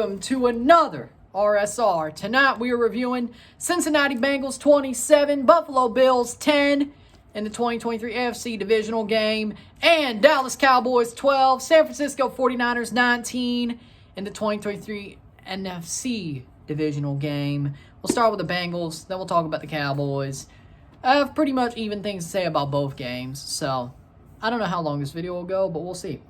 welcome to another RSR. Tonight we are reviewing Cincinnati Bengals 27, Buffalo Bills 10 in the 2023 AFC Divisional game, and Dallas Cowboys 12, San Francisco 49ers 19 in the 2023 NFC Divisional game. We'll start with the Bengals, then we'll talk about the Cowboys. I have pretty much even things to say about both games, so I don't know how long this video will go, but we'll see.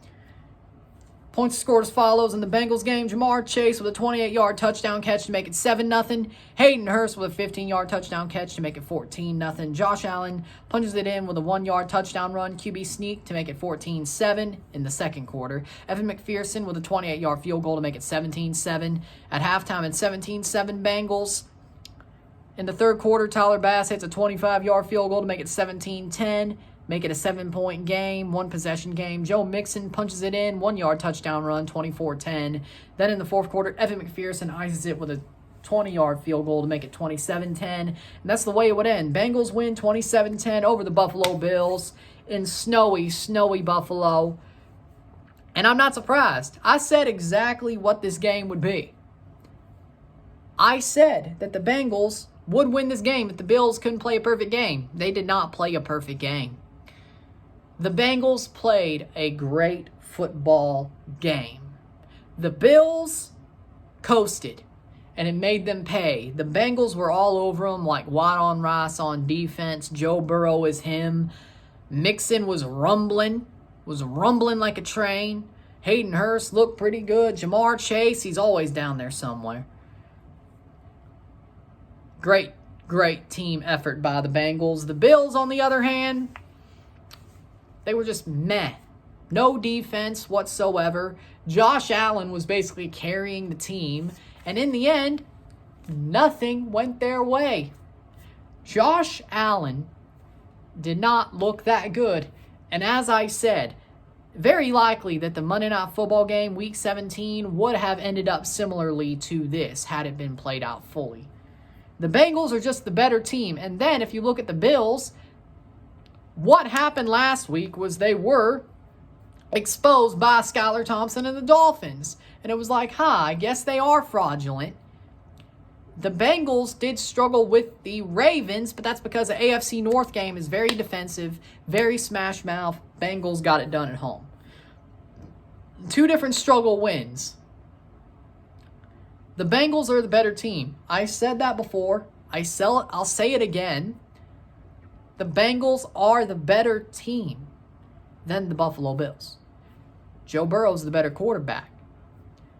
Points scored as follows in the Bengals game. Jamar Chase with a 28-yard touchdown catch to make it 7-0. Hayden Hurst with a 15-yard touchdown catch to make it 14-0. Josh Allen punches it in with a 1-yard touchdown run, QB sneak to make it 14-7 in the second quarter. Evan McPherson with a 28-yard field goal to make it 17-7. At halftime, it's 17-7 Bengals. In the third quarter, Tyler Bass hits a 25-yard field goal to make it 17-10. Make it a 7-point game, one-possession game. Joe Mixon punches it in, 1-yard touchdown run, 24-10. Then in the fourth quarter, Evan McPherson ices it with a 20-yard field goal to make it 27-10. And that's the way it would end. Bengals win 27-10 over the Buffalo Bills in snowy Buffalo. And I'm not surprised. I said exactly what this game would be. I said that the Bengals would win this game if the Bills couldn't play a perfect game. They did not play a perfect game. The Bengals played a great football game. The Bills coasted, and it made them pay. The Bengals were all over them like white on rice on defense. Joe Burrow is him. Mixon was rumbling like a train. Hayden Hurst looked pretty good. Jamar Chase, he's always down there somewhere. Great team effort by the Bengals. The Bills, on the other hand, they were just meh. No defense whatsoever. Josh Allen was basically carrying the team. And in the end, nothing went their way. Josh Allen did not look that good. And as I said, very likely that the Monday Night Football game, Week 17, would have ended up similarly to this had it been played out fully. The Bengals are just the better team. And then if you look at the Bills, what happened last week was they were exposed by Skylar Thompson and the Dolphins. And it was like, I guess they are fraudulent. The Bengals did struggle with the Ravens, but that's because the AFC North game is very defensive, very smash mouth. Bengals got it done at home. Two different struggle wins. The Bengals are the better team. I said that before. I'll say it again. The Bengals are the better team than the Buffalo Bills. Joe Burrow's the better quarterback.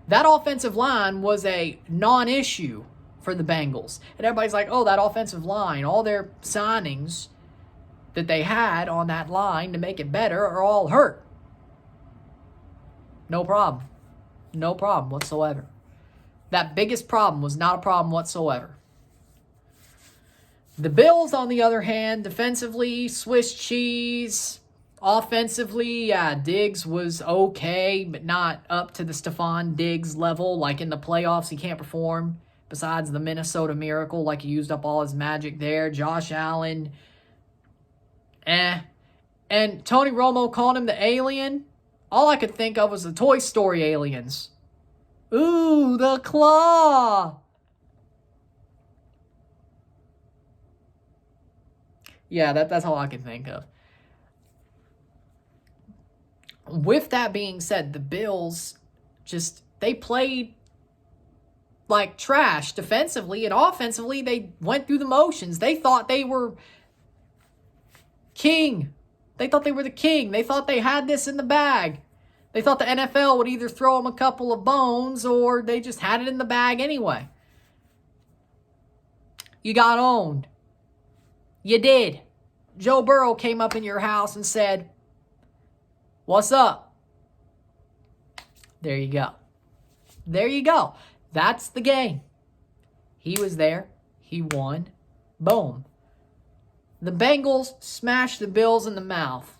That offensive line was a non-issue for the Bengals. And everybody's like, oh, that offensive line, all their signings that they had on that line to make it better are all hurt. No problem. No problem whatsoever. That biggest problem was not a problem whatsoever. The Bills, on the other hand, defensively, Swiss cheese. Offensively, Diggs was okay, but not up to the Stephon Diggs level. Like in the playoffs, he can't perform. Besides the Minnesota Miracle, like he used up all his magic there. Josh Allen, And Tony Romo called him the alien. All I could think of was the Toy Story aliens. Ooh, the claw. Yeah, that's all I can think of. With that being said, the Bills they played like trash defensively, and offensively they went through the motions. They thought they were king. They thought they were the king. They thought they had this in the bag. They thought the NFL would either throw them a couple of bones or they just had it in the bag anyway. You got owned. You did. Joe Burrow came up in your house and said, "What's up?" There you go. There you go. That's the game. He was there. He won. Boom. The Bengals smashed the Bills in the mouth.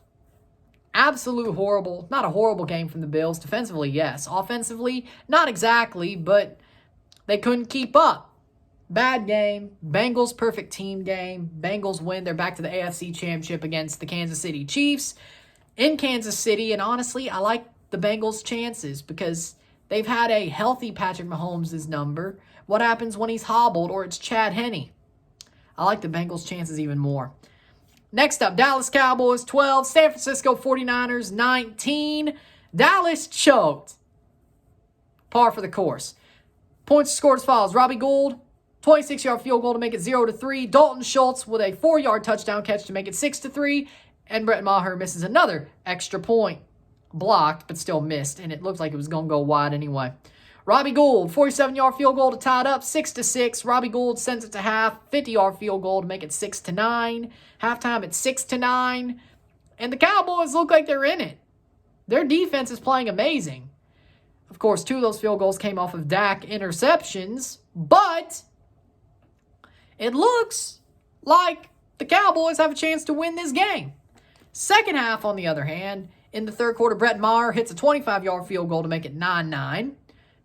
Absolute horrible. Not a horrible game from the Bills. Defensively, yes. Offensively, not exactly, but they couldn't keep up. Bad game. Bengals perfect team game. Bengals win. They're back to the AFC Championship against the Kansas City Chiefs in Kansas City. And honestly, I like the Bengals' chances because They've had a healthy Patrick Mahomes' number. What happens when he's hobbled or it's Chad Henne? I like the Bengals' chances even more. Next up, Dallas Cowboys 12, San Francisco 49ers 19. Dallas choked. Par for the course. Points scored as follows. Robbie Gould, 26-yard field goal to make it 0-3. Dalton Schultz with a 4-yard touchdown catch to make it 6-3. And Brett Maher misses another extra point. Blocked, but still missed. And it looked like it was going to go wide anyway. Robbie Gould, 47-yard field goal to tie it up, 6-6. Robbie Gould sends it to half, 50-yard field goal to make it 6-9. Halftime at 6-9. And the Cowboys look like they're in it. Their defense is playing amazing. Of course, 2 of those field goals came off of Dak interceptions, but it looks like the Cowboys have a chance to win this game. Second half, on the other hand, in the third quarter, Brett Maher hits a 25-yard field goal to make it 9-9.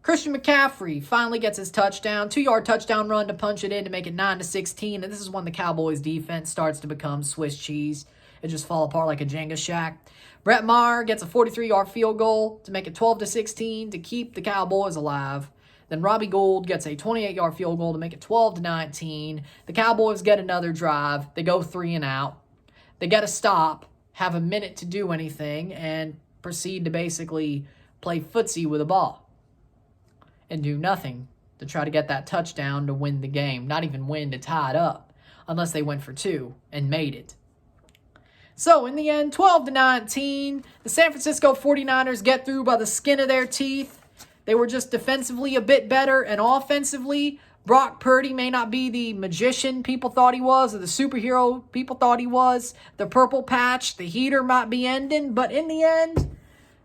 Christian McCaffrey finally gets his touchdown, 2-yard touchdown run to punch it in to make it 9-16. And this is when the Cowboys defense starts to become Swiss cheese. It just fall apart like a Jenga shack. Brett Maher gets a 43-yard field goal to make it 12-16 to keep the Cowboys alive. Then Robbie Gould gets a 28-yard field goal to make it 12-19. The Cowboys get another drive. They go 3 and out. They get a stop, have a minute to do anything, and proceed to basically play footsie with the ball and do nothing to try to get that touchdown to win the game. Not even win, to tie it up, unless they went for 2 and made it. So, in the end, 12-19, the San Francisco 49ers get through by the skin of their teeth. They were just defensively a bit better, and offensively, Brock Purdy may not be the magician people thought he was, or the superhero people thought he was. The purple patch, the heater might be ending, but in the end,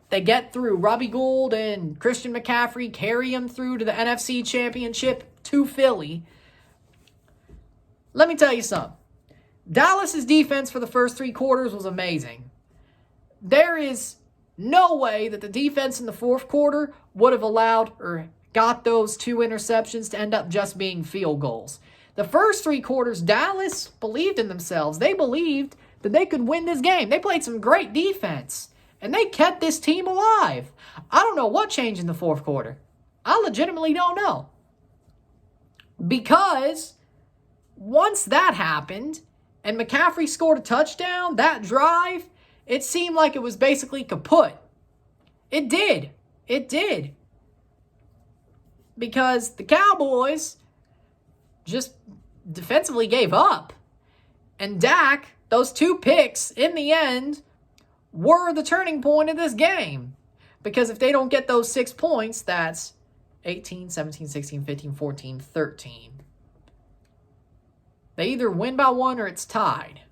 they get through. Robbie Gould and Christian McCaffrey carry him through to the NFC Championship to Philly. Let me tell you something. Dallas's defense for the first 3 quarters was amazing. There is no way that the defense in the fourth quarter would have allowed or got those 2 interceptions to end up just being field goals. The first 3 quarters, Dallas believed in themselves. They believed that they could win this game. They played some great defense, and they kept this team alive. I don't know what changed in the fourth quarter. I legitimately don't know. Because once that happened, and McCaffrey scored a touchdown, that drive, it seemed like it was basically kaput. It did. It did. Because the Cowboys just defensively gave up. And Dak, those 2 picks, in the end, were the turning point of this game. Because if they don't get those 6 points, that's 18, 17, 16, 15, 14, 13. They either win by 1 or it's tied.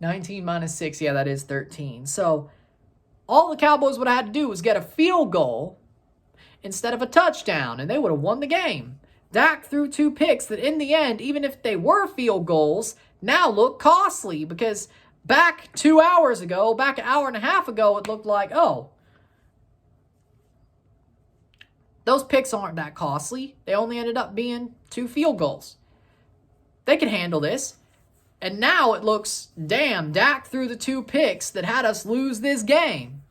19 minus 6, yeah, that is 13. So all the Cowboys would have had to do was get a field goal instead of a touchdown, and they would have won the game. Dak threw 2 picks that in the end, even if they were field goals, now look costly, because back 2 hours ago, back an hour and a half ago, it looked like, oh, those picks aren't that costly. They only ended up being 2 field goals. They can handle this. And now it looks, damn, Dak threw the 2 picks that had us lose this game.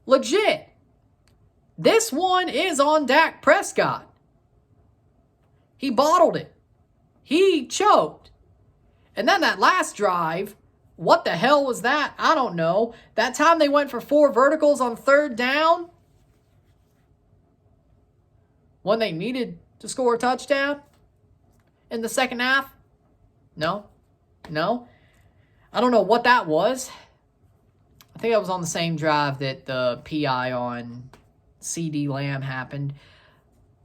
Legit. This one is on Dak Prescott. He bottled it. He choked. And then that last drive, what the hell was that? I don't know. That time they went for 4 verticals on 3rd down, when they needed to score a touchdown in the second half? No. I don't know what that was. I think that was on the same drive that the PI on CD Lamb happened.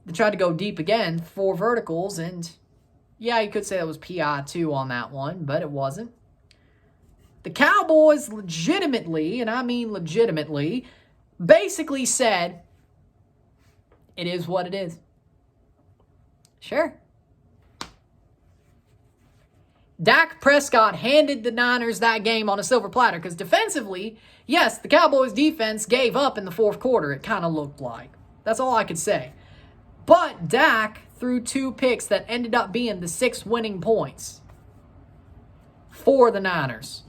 They tried to go deep again, 4 verticals, and yeah, you could say that was PI 2 on that one, but it wasn't. The Cowboys legitimately, and I mean legitimately, basically said, it is what it is. Sure. Dak Prescott handed the Niners that game on a silver platter, because defensively, yes, the Cowboys defense gave up in the fourth quarter, it kind of looked like. That's all I could say. But Dak threw 2 picks that ended up being the 6 winning points for the Niners.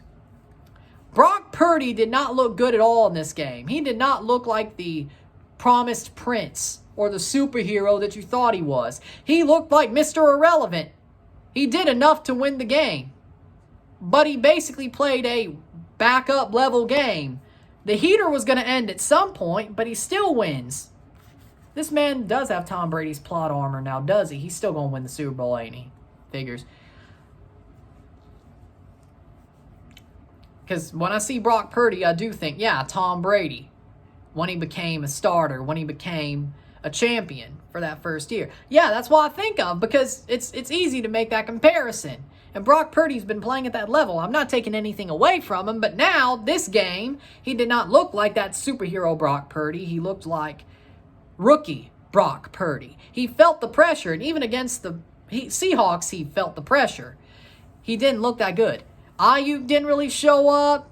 Brock Purdy did not look good at all in this game. He did not look like the promised prince or the superhero that you thought he was. He looked like Mr. Irrelevant. He did enough to win the game, but he basically played a backup level game. The heater was going to end at some point, but he still wins. This man does have Tom Brady's plot armor now, does he? He's still going to win the Super Bowl, ain't he? Figures. Because when I see Brock Purdy, I do think, yeah, Tom Brady. When he became a starter, when he became a champion for that first year. Yeah, that's what I think of, because it's easy to make that comparison. And Brock Purdy's been playing at that level. I'm not taking anything away from him, but now, this game, he did not look like that superhero Brock Purdy. He looked like rookie Brock Purdy. He felt the pressure, and even against the Seahawks, he felt the pressure. He didn't look that good. Ayuk didn't really show up.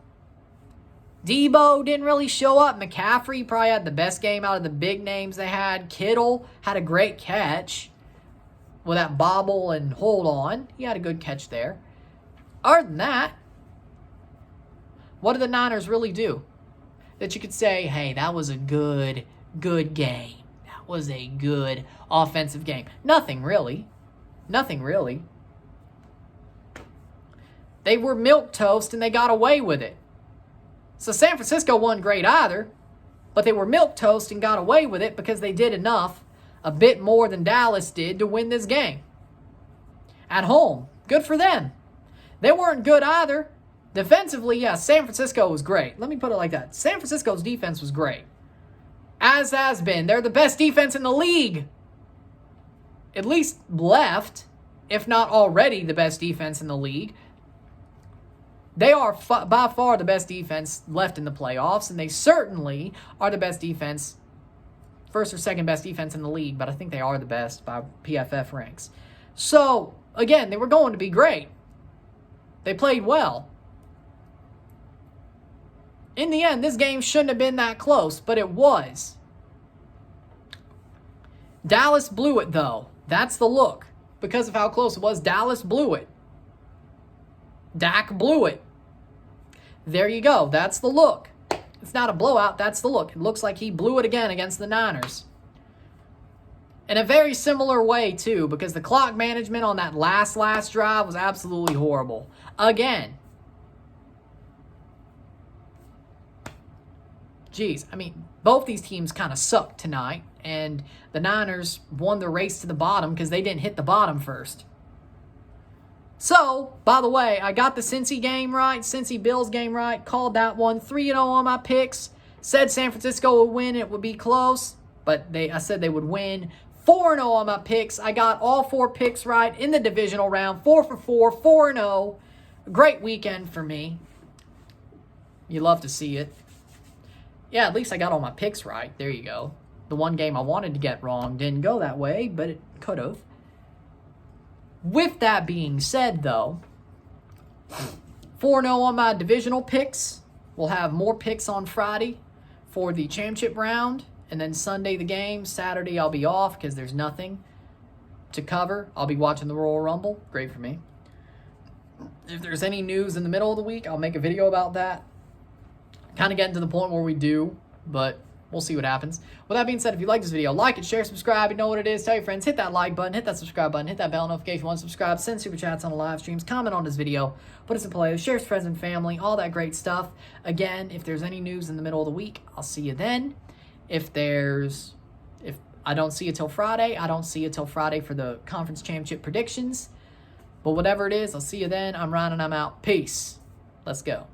Debo didn't really show up. McCaffrey probably had the best game out of the big names they had. Kittle had a great catch with that bobble and hold on. He had a good catch there. Other than that, what did the Niners really do? That you could say, hey, that was a good game. That was a good offensive game. Nothing really. Nothing really. They were milquetoast and they got away with it. So San Francisco wasn't great either, but they were milquetoast and got away with it because they did enough, a bit more than Dallas did, to win this game. At home, good for them. They weren't good either. Defensively, yeah, San Francisco was great. Let me put it like that. San Francisco's defense was great. As has been. They're the best defense in the league. At least left, if not already the best defense in the league. They are by far the best defense left in the playoffs, and they certainly are the best defense, first or second best defense in the league, but I think they are the best by PFF ranks. So, again, they were going to be great. They played well. In the end, this game shouldn't have been that close, but it was. Dallas blew it, though. That's the look. Because of how close it was, Dallas blew it. Dak blew it. There you go. That's the look. It's not a blowout. That's the look. It looks like he blew it again against the Niners. In a very similar way, too, because the clock management on that last drive was absolutely horrible. Again. Jeez, I mean, both these teams kind of sucked tonight, and the Niners won the race to the bottom because they didn't hit the bottom first. So, by the way, I got the Cincy game right, Cincy Bills game right, called that one, 3-0 on my picks, said San Francisco would win, it would be close, but I said they would win. 4-0 on my picks. I got all 4 picks right in the divisional round, 4 for 4, 4-0. A great weekend for me. You love to see it. Yeah, at least I got all my picks right. There you go. The one game I wanted to get wrong didn't go that way, but it could have. With that being said, though, 4-0 on my divisional picks. We'll have more picks on Friday for the championship round. And then Sunday the game. Saturday I'll be off because there's nothing to cover. I'll be watching the Royal Rumble. Great for me. If there's any news in the middle of the week, I'll make a video about that. Kind of getting to the point where we do, but we'll see what happens. With that being said, if you like this video, like it, share, subscribe. You know what it is. Tell your friends. Hit that like button. Hit that subscribe button. Hit that bell notification. Want to subscribe. Send super chats on the live streams. Comment on this video. Put us in play. Share with friends and family. All that great stuff. Again, if there's any news in the middle of the week, I'll see you then. If I don't see you till Friday, I don't see you till Friday for the conference championship predictions. But whatever it is, I'll see you then. I'm Ryan and I'm out. Peace. Let's go.